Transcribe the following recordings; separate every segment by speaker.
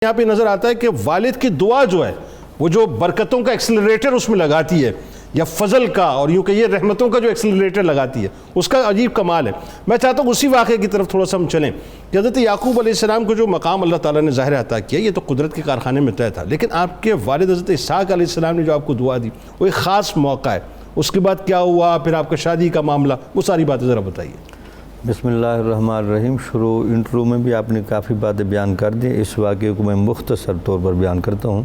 Speaker 1: یہاں پہ نظر آتا ہے کہ والد کی دعا جو ہے وہ جو برکتوں کا ایکسلریٹر اس میں لگاتی ہے، یا فضل کا اور یوں کہ یہ رحمتوں کا جو ایکسلریٹر لگاتی ہے، اس کا عجیب کمال ہے۔ میں چاہتا ہوں اسی واقعے کی طرف تھوڑا سا ہم چلیں کہ حضرت یعقوب علیہ السلام کو جو مقام اللہ تعالیٰ نے ظاہر عطا کیا، یہ تو قدرت کے کارخانے میں طے تھا، لیکن آپ کے والد حضرت اسحاق علیہ السلام نے جو آپ کو دعا دی وہ ایک خاص موقع ہے۔ اس کے بعد کیا ہوا، پھر آپ کا شادی کا معاملہ، وہ ساری باتیں ذرا بتائیے۔
Speaker 2: بسم اللہ الرحمن الرحیم۔ انٹرو میں بھی آپ نے کافی باتیں بیان کر دی، اس واقعے کو میں مختصر طور پر بیان کرتا ہوں۔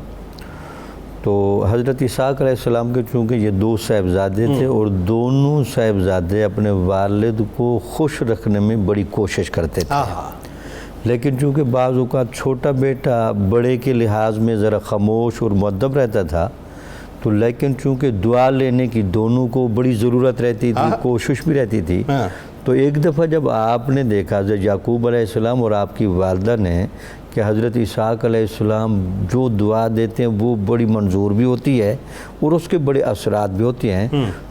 Speaker 2: تو حضرت اسحاق علیہ السلام کے چونکہ یہ دو صاحبزادے تھے اور دونوں صاحبزادے اپنے والد کو خوش رکھنے میں بڑی کوشش کرتے تھے، لیکن چونکہ بعض اوقات چھوٹا بیٹا بڑے کے لحاظ میں ذرا خاموش اور مؤدب رہتا تھا، تو لیکن چونکہ دعا لینے کی دونوں کو بڑی ضرورت رہتی تھی، کوشش بھی رہتی تھی، تو ایک دفعہ جب آپ نے دیکھا حضرت یعقوب علیہ السلام اور آپ کی والدہ نے کہ حضرت اسحاق علیہ السلام جو دعا دیتے ہیں وہ بڑی منظور بھی ہوتی ہے اور اس کے بڑے اثرات بھی ہوتے ہیں،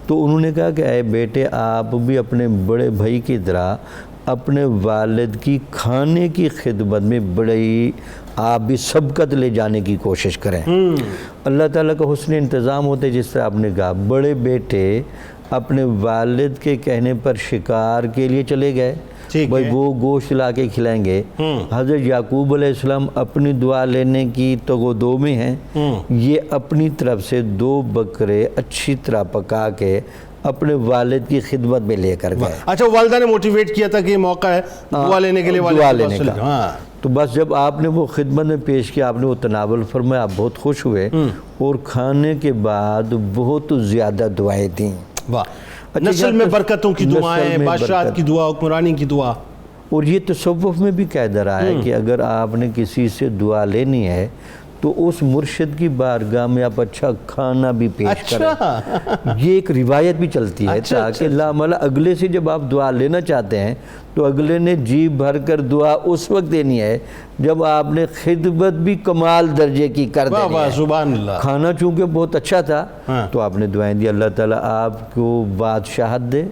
Speaker 2: تو انہوں نے کہا کہ اے بیٹے، آپ بھی اپنے بڑے بھائی کی طرح اپنے والد کی کھانے کی خدمت میں بڑی آپ بھی سبقت لے جانے کی کوشش کریں۔ اللہ تعالیٰ کا حسن انتظام ہوتے، جس طرح آپ نے کہا بڑے بیٹے اپنے والد کے کہنے پر شکار کے لیے چلے گئے، بھائی وہ گوشت لا کے کھلائیں گے۔ حضرت یعقوب علیہ السلام اپنی دعا لینے کی تگودو میں ہیں، یہ اپنی طرف سے 2 بکرے اچھی طرح پکا کے اپنے والد کی خدمت میں لے کر گئے۔
Speaker 1: اچھا، والدہ نے موٹیویٹ کیا تھا کہ یہ موقع ہے دعا لینے کے لیے،
Speaker 2: دعا لینے کا۔ تو بس جب آپ نے وہ خدمت میں پیش کیا، آپ نے وہ تناول فرمایا، آپ بہت خوش ہوئے اور کھانے کے بعد بہت زیادہ دعائیں دیں۔
Speaker 1: نسل میں برکتوں کی دعائیں، بادشاہت کی دعا، حکمرانی کی دعا۔
Speaker 2: اور یہ تصوف میں بھی قید رہا ہے کہ اگر آپ نے کسی سے دعا لینی ہے تو اس مرشد کی بارگاہ میں آپ اچھا کھانا بھی پیش کریں۔ یہ ایک روایت بھی چلتی ہے تاکہ لاملا اگلے سے جب آپ دعا لینا چاہتے ہیں تو اگلے نے جی بھر کر دعا اس وقت دینی ہے جب آپ نے خدمت بھی کمال درجے کی کر دینی ہے۔
Speaker 1: سبحان اللہ۔
Speaker 2: کھانا چونکہ بہت اچھا تھا تو آپ نے دعائیں دی، اللہ تعالیٰ آپ کو بادشاہت دے،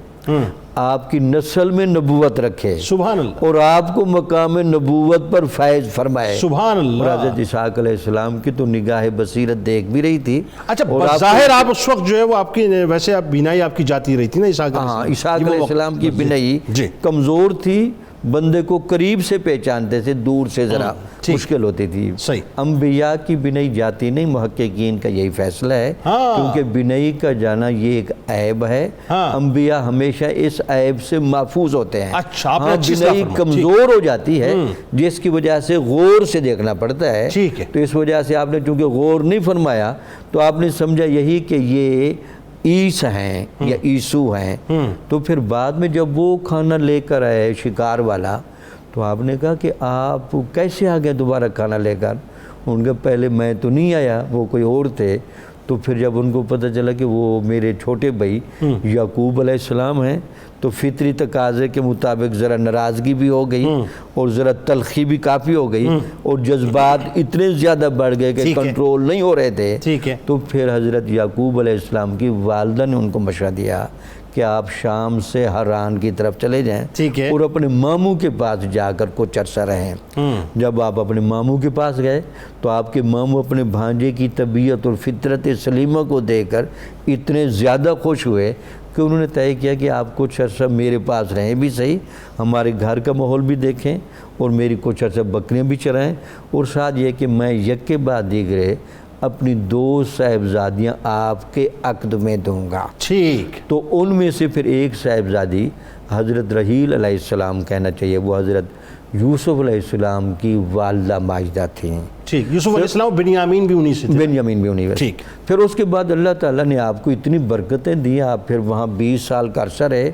Speaker 2: آپ کی نسل میں نبوت رکھے، سبحان اللہ، اور آپ کو مقام نبوت پر فائز فرمائے، سبحان اللہ۔ اور حضرت اسحاق علیہ السلام کی تو نگاہ بصیرت دیکھ بھی رہی تھی۔
Speaker 1: اچھا، بظاہر آپ اس وقت جو ہے وہ آپ کی ویسے آپ بینائی آپ کی جاتی رہی تھی نا
Speaker 2: اسحاق علیہ السلام کی بینائی کمزور تھی، بندے کو قریب سے پہچانتے تھے، دور سے ذرا مشکل ہوتی تھی۔ انبیاء کی بینائی جاتی نہیں، محققین کا یہی فیصلہ ہے، کیونکہ بینائی کا جانا یہ ایک عیب ہے، انبیاء ہمیشہ اس عیب سے محفوظ ہوتے ہیں۔ بینائی کمزور ہو جاتی ہے جس کی وجہ سے غور سے دیکھنا پڑتا ہے، تو اس وجہ سے آپ نے چونکہ غور نہیں فرمایا تو آپ نے سمجھا یہی کہ یہ عیس ہیں یا عیسو ہیں۔ تو پھر بعد میں جب وہ کھانا لے کر آئے شکار والا تو آپ نے کہا کہ آپ کیسے آ گئے دوبارہ کھانا لے کر؟ ان کے پہلے میں تو نہیں آیا، وہ کوئی اور تھے۔ تو پھر جب ان کو پتہ چلا کہ وہ میرے چھوٹے بھائی یعقوب علیہ السلام ہیں تو فطری تقاضے کے مطابق ذرا ناراضگی بھی ہو گئی اور ذرا تلخی بھی کافی ہو گئی اور جذبات اتنے زیادہ بڑھ گئے کہ کنٹرول نہیں ہو رہے تھے۔ تو پھر حضرت یعقوب علیہ السلام کی والدہ نے ان کو مشورہ دیا کہ آپ شام سے حران کی طرف چلے جائیں اور اپنے ماموں کے پاس جا کر کچھ عرصہ رہیں۔ جب آپ اپنے ماموں کے پاس گئے تو آپ کے ماموں اپنے بھانجے کی طبیعت اور فطرت سلیمہ کو دیکھ کر اتنے زیادہ خوش ہوئے کہ انہوں نے طے کیا کہ آپ کچھ عرصہ میرے پاس رہیں بھی صحیح، ہمارے گھر کا ماحول بھی دیکھیں اور میری کچھ عرصہ بکریاں بھی چرائیں، اور ساتھ یہ کہ میں یک کے بعد دیگرے اپنی 2 صاحبزادیاں آپ کے عقد میں دوں گا۔ تو ان میں سے پھر ایک صاحبزادی حضرت رحیل علیہ السلام کہنا چاہیے، وہ حضرت یوسف علیہ السلام کی والدہ ماجدہ تھیں۔
Speaker 1: یوسف علیہ السلام، بنیامین بھی انہی سے تھے۔
Speaker 2: بنیامین بھی انہی سے۔ پھر اس کے بعد اللہ تعالیٰ نے آپ کو اتنی برکتیں دی، آپ پھر وہاں 20 سال کا عرصہ رہے،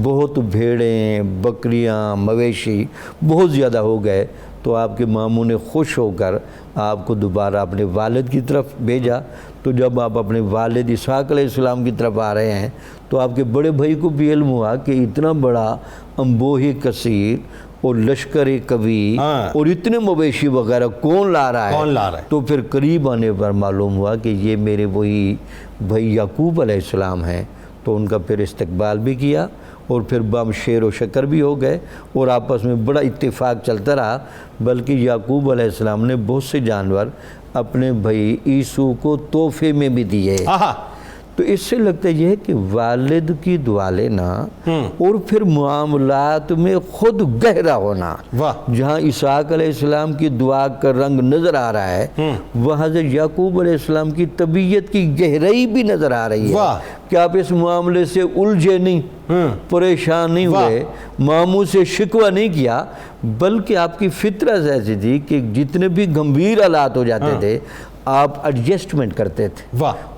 Speaker 2: بہت بھیڑیں، بکریاں، مویشی بہت زیادہ ہو گئے، تو آپ کے ماموں نے خوش ہو کر آپ کو دوبارہ اپنے والد کی طرف بھیجا۔ تو جب آپ اپنے والد اسحاق علیہ السلام کی طرف آ رہے ہیں تو آپ کے بڑے بھائی کو بھی علم ہوا کہ اتنا بڑا انبوہ کثیر اور لشکر قوی اور اتنے مویشی وغیرہ کون لا رہا ہے؟ تو پھر قریب آنے پر معلوم ہوا کہ یہ میرے وہی بھائی یعقوب علیہ السلام ہیں۔ تو ان کا پھر استقبال بھی کیا اور پھر بم شیر و شکر بھی ہو گئے اور آپس میں بڑا اتفاق چلتا رہا، بلکہ یعقوب علیہ السلام نے بہت سے جانور اپنے بھائی عیسو کو تحفے میں بھی دیے۔ تو اس سے لگتا یہ ہے کہ والد کی دعا لینا اور پھر معاملات میں خود گہرا ہونا، جہاں اسحاق علیہ السلام کی دعا کا رنگ نظر آ رہا ہے، وہاں سے یعقوب علیہ السلام کی طبیعت کی گہرائی بھی نظر آ رہی ہے کہ آپ اس معاملے سے الجھے نہیں، پریشان نہیں ہوئے، ماموں سے شکوہ نہیں کیا، بلکہ آپ کی فطرت ایسی تھی کہ جتنے بھی گمبھیر حالات ہو جاتے تھے آپ ایڈجسٹمنٹ کرتے تھے